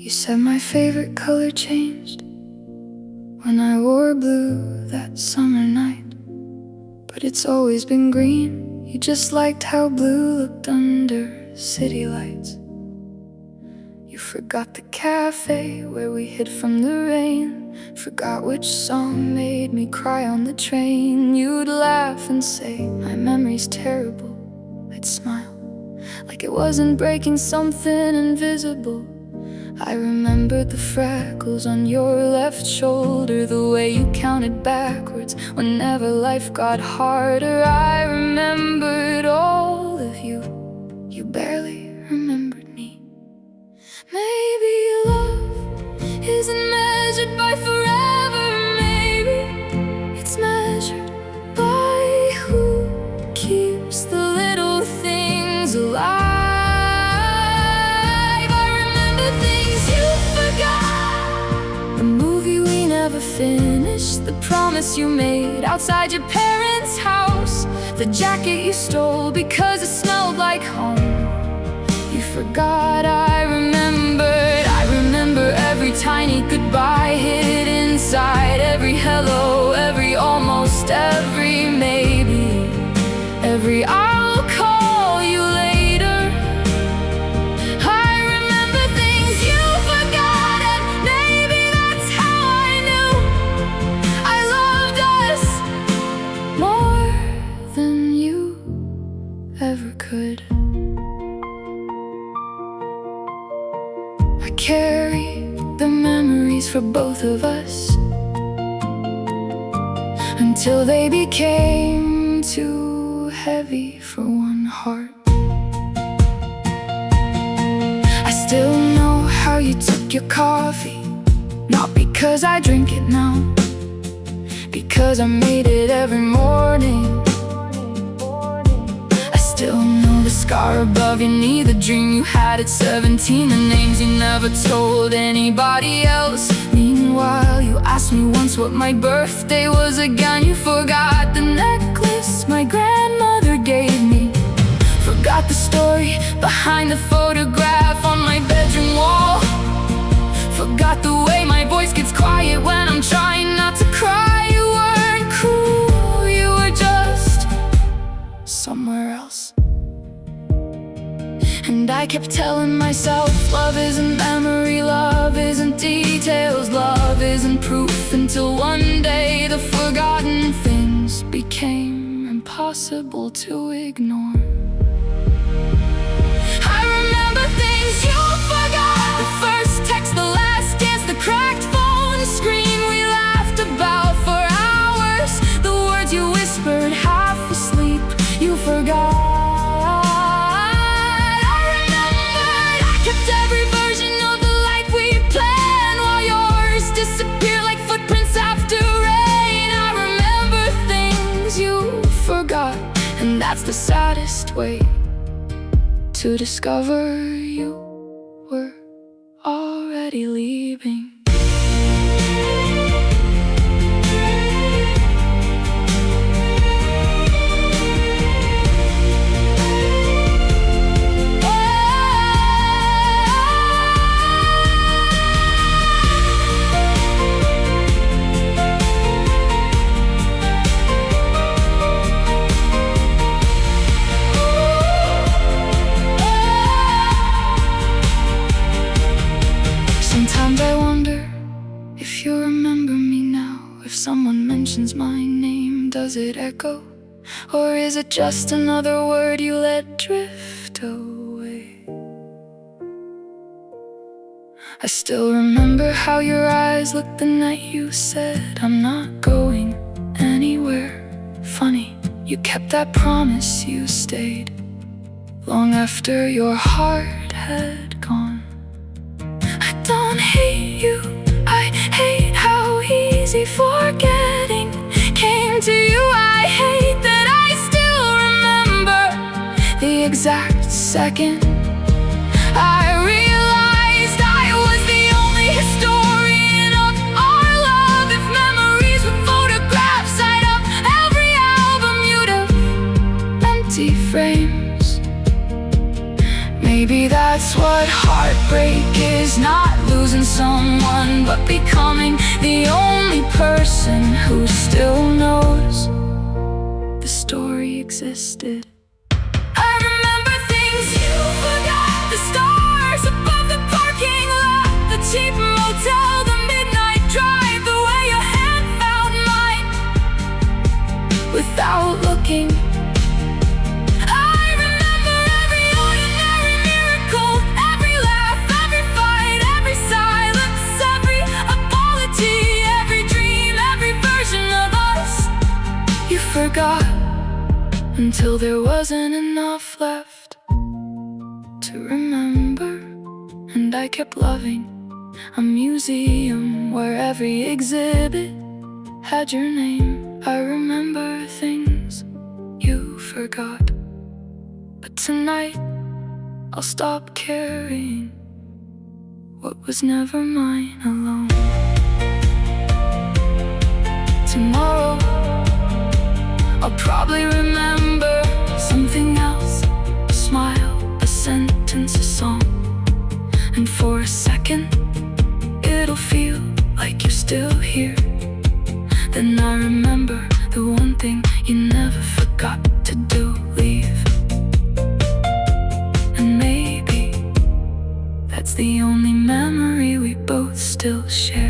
You said my favorite color changed when I wore blue that summer night. But it's always been green. You just liked how blue looked under city lights. You forgot the cafe where we hid from the rain, forgot which song made me cry on the train. You'd laugh and say, my memory's terrible. I'd smile, like it wasn't breaking something invisible. I remembered the freckles on your left shoulder, the way you counted backwards whenever life got harder. I remembered all of you. You barely remembered me. Maybe love isn't measured by forever. Maybe it's measured by who keeps the little things alive. Finished the promise you made outside your parents' house, the jacket you stole because it smelled like home. You forgot. I remember every tiny goodbye hid inside every hello, every almost, every maybe, every I'll call you later. I remember things you forgot, and maybe that's how I knew I loved us more than you ever could. I carry the memories for both of us until they became too heavy for one heart. I still know how you took your coffee, not because I drink it now, because I made it every morning. I still know the scar above your knee, the dream you had at 17, the names you never told anybody else. Meanwhile, you asked me once what my birthday was again. You forgot the necklace my grandmother gave me, forgot the story behind the photograph on my bedroom wall, forgot the way my voice gets quiet when I'm trying not to cry. You weren't cruel, you were just somewhere else. And I kept telling myself, love isn't memory, love isn't details, love isn't proof, until one day the forgotten things became impossible to ignore. I remember things you forgot, the first text, the last dance, the cracked phone screen we laughed about for hours, the words you whispered half asleep, you forgot. And that's the saddest way to discover you were already leaving. Sometimes I wonder if you remember me now. If someone mentions my name, does it echo? Or is it just another word you let drift away? I still remember how your eyes looked the night you said, I'm not going anywhere. Funny, you kept that promise, you stayed long after your heart had gone. I don't hate you, I hate how easy forgetting came to you. I hate that I still remember the exact second I realized I was the only historian of our love. If memories were photographs, I'd up every album. You'd have empty frames. Maybe maybe that's what heartbreak is. Not losing someone, but becoming the only person who still knows the story existed. I remember things you forgot, the stars above the parking lot, the cheap motel, the midnight drive, the way your hand found mine without looking. I remember every ordinary miracle, every laugh, every fight, every silence, every apology, every dream, every version of us you forgot, until there wasn't enough left to remember. And I kept loving a museum where every exhibit had your name. I remember things you forgot, but tonight I'll stop carrying what was never mine alone. Tomorrow I'll probably remember something else, a smile, a sentence, a song. And for a second, it'll feel like you're still here. Then I remember the one thing you never forgot to do, leave. And maybe that's the only memory we both still share.